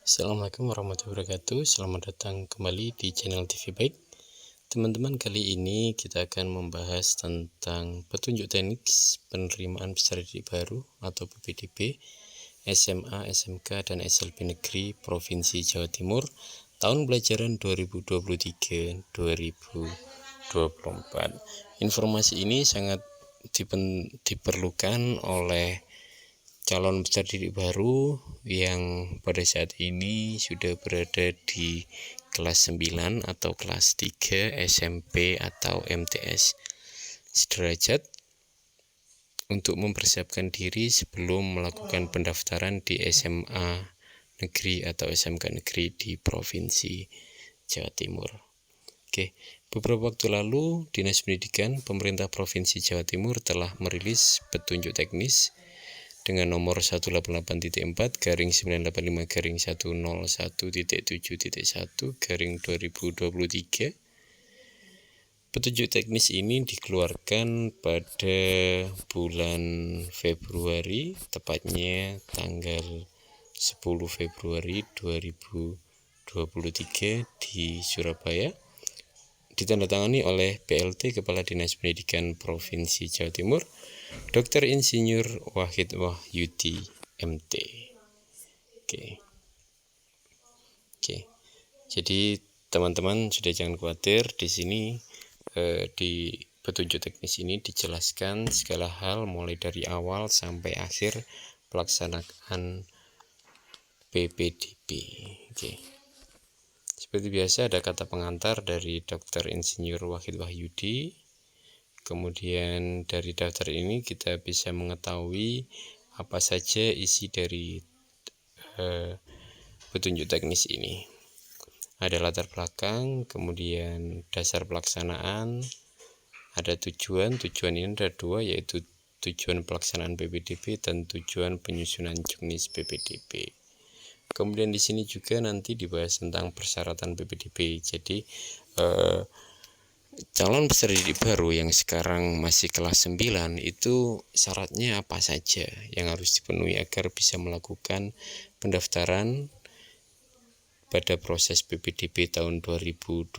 Assalamualaikum warahmatullahi wabarakatuh. Selamat datang kembali di channel TV Baik. Teman-teman, kali ini kita akan membahas tentang petunjuk teknik penerimaan peserta didik baru atau PPDB SMA, SMK, dan SLB Negeri Provinsi Jawa Timur tahun pelajaran 2023-2024. Informasi ini sangat diperlukan oleh calon peserta didik baru yang pada saat ini sudah berada di kelas 9 atau kelas 3 SMP atau MTS sederajat untuk mempersiapkan diri sebelum melakukan pendaftaran di SMA negeri atau SMK negeri di Provinsi Jawa Timur. Beberapa waktu lalu Dinas Pendidikan Pemerintah Provinsi Jawa Timur telah merilis petunjuk teknis dengan nomor 184-985-101.7.1/2023. Petunjuk teknis ini dikeluarkan pada bulan Februari, tepatnya tanggal 10 Februari 2023 di Surabaya, ditandatangani oleh PLT Kepala Dinas Pendidikan Provinsi Jawa Timur, Dr. Insinyur Wahid Wahyudi MT. Jadi teman-teman sudah jangan khawatir, di sini di petunjuk teknis ini dijelaskan segala hal mulai dari awal sampai akhir pelaksanaan PPDB. Seperti biasa ada kata pengantar dari Dr. Insinyur Wahid Wahyudi. Kemudian dari daftar ini kita bisa mengetahui apa saja isi dari petunjuk teknis ini. Ada latar belakang, kemudian dasar pelaksanaan, ada tujuan ini ada dua, yaitu tujuan pelaksanaan PPDB dan tujuan penyusunan juknis PPDB. Kemudian di sini juga nanti dibahas tentang persyaratan PPDB. Jadi calon peserta didik baru yang sekarang masih kelas 9 itu syaratnya apa saja yang harus dipenuhi agar bisa melakukan pendaftaran pada proses PPDB tahun 2023.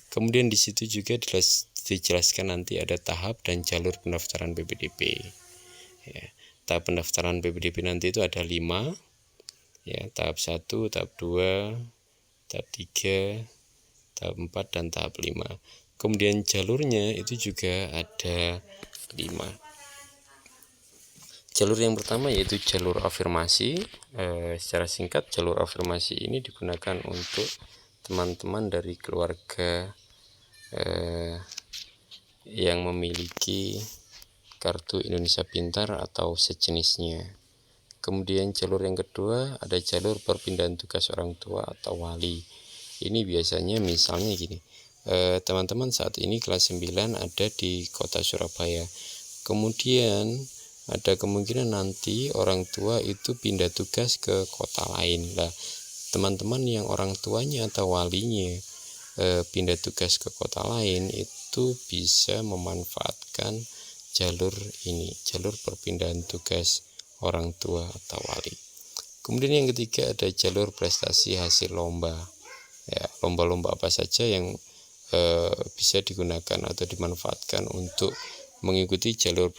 Kemudian di situ juga dijelaskan nanti ada tahap dan jalur pendaftaran PPDB. Tahap pendaftaran PPDB nanti itu ada 5. Tahap 1, tahap 2, tahap 3, tahap 4, dan tahap 5. Kemudian jalurnya itu juga ada 5. Jalur yang pertama yaitu jalur afirmasi. Secara singkat, jalur afirmasi ini digunakan untuk teman-teman dari keluarga yang memiliki kartu Indonesia Pintar atau sejenisnya. Kemudian jalur yang kedua ada jalur perpindahan tugas orang tua atau wali. Ini biasanya misalnya gini, teman-teman saat ini kelas 9 ada di kota Surabaya. Kemudian ada kemungkinan nanti orang tua itu pindah tugas ke kota lain. Teman-teman yang orang tuanya atau walinya pindah tugas ke kota lain itu bisa memanfaatkan jalur ini, jalur perpindahan tugas orang tua atau wali. Kemudian yang ketiga ada jalur prestasi hasil lomba. Lomba-lomba apa saja yang bisa digunakan atau dimanfaatkan untuk mengikuti jalur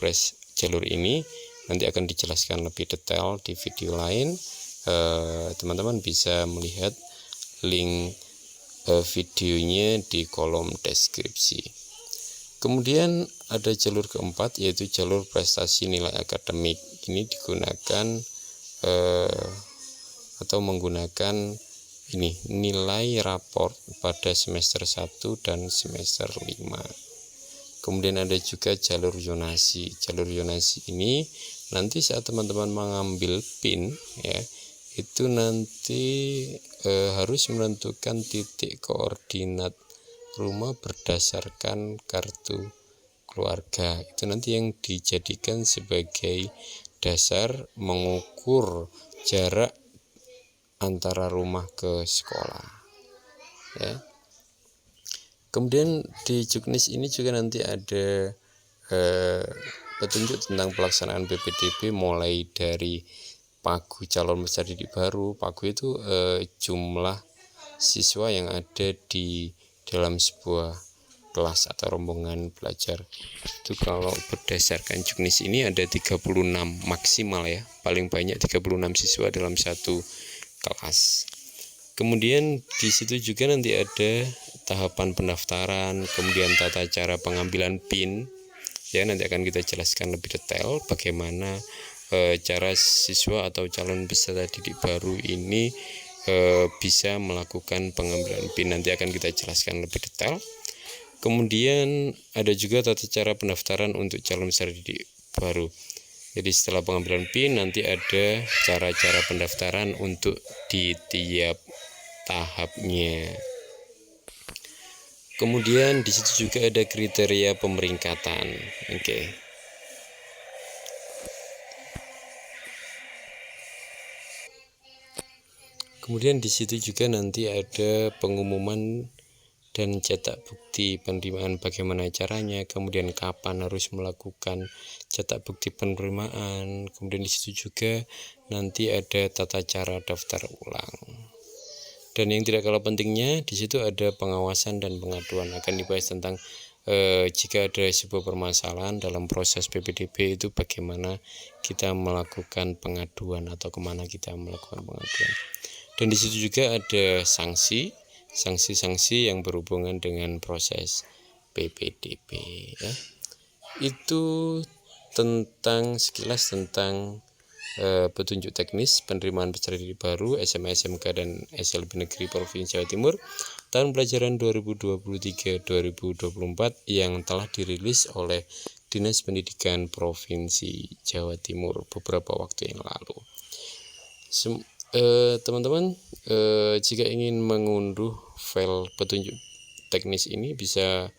ini nanti akan dijelaskan lebih detail di video lain. Teman-teman bisa melihat link videonya di kolom deskripsi. Kemudian ada jalur keempat yaitu jalur prestasi nilai akademik. Ini digunakan atau menggunakan ini nilai raport pada semester 1 dan semester 5. Kemudian ada juga jalur zonasi. Jalur zonasi ini nanti saat teman-teman mengambil PIN itu nanti harus menentukan titik koordinat rumah berdasarkan kartu keluarga. Itu nanti yang dijadikan sebagai dasar mengukur jarak antara rumah ke sekolah. Kemudian di juknis ini juga nanti ada petunjuk tentang pelaksanaan PPDB mulai dari pagu calon peserta didik baru. Pagu itu jumlah siswa yang ada di dalam sebuah kelas atau rombongan belajar. Itu kalau berdasarkan juknis ini ada 36 maksimal ya, paling banyak 36 siswa dalam satu kelas. Kemudian di situ juga nanti ada tahapan pendaftaran, kemudian tata cara pengambilan PIN. Ya, nanti akan kita jelaskan lebih detail bagaimana cara siswa atau calon peserta didik baru ini bisa melakukan pengambilan PIN. Nanti akan kita jelaskan lebih detail. Kemudian ada juga tata cara pendaftaran untuk calon peserta didik baru. Jadi setelah pengambilan PIN nanti ada cara-cara pendaftaran untuk di tiap tahapnya. Kemudian di situ juga ada kriteria pemeringkatan. Oke. Kemudian di situ juga nanti ada pengumuman dan cetak bukti penerimaan, bagaimana caranya, kemudian kapan harus melakukan cetak bukti penerimaan. Kemudian di situ juga nanti ada tata cara daftar ulang. Dan yang tidak kalah pentingnya di situ ada pengawasan dan pengaduan. Akan dibahas tentang jika ada sebuah permasalahan dalam proses PPDB itu bagaimana kita melakukan pengaduan atau kemana kita melakukan pengaduan. Dan di situ juga ada sanksi-sanksi yang berhubungan dengan proses PPDB ya. Itu sekilas tentang petunjuk teknis penerimaan peserta didik baru SMA, SMK dan SLB Negeri Provinsi Jawa Timur tahun pelajaran 2023-2024 yang telah dirilis oleh Dinas Pendidikan Provinsi Jawa Timur beberapa waktu yang lalu. Teman-teman, jika ingin mengunduh file petunjuk teknis ini bisa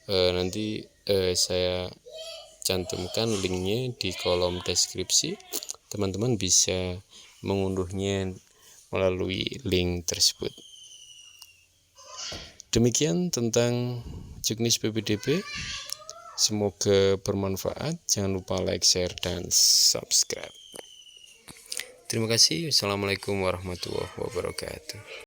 nanti saya cantumkan linknya di kolom deskripsi. Teman-teman bisa mengunduhnya melalui link tersebut. Demikian tentang juknis PPDB. Semoga bermanfaat. Jangan lupa like, share, dan subscribe. Terima kasih. Wassalamualaikum warahmatullahi wabarakatuh.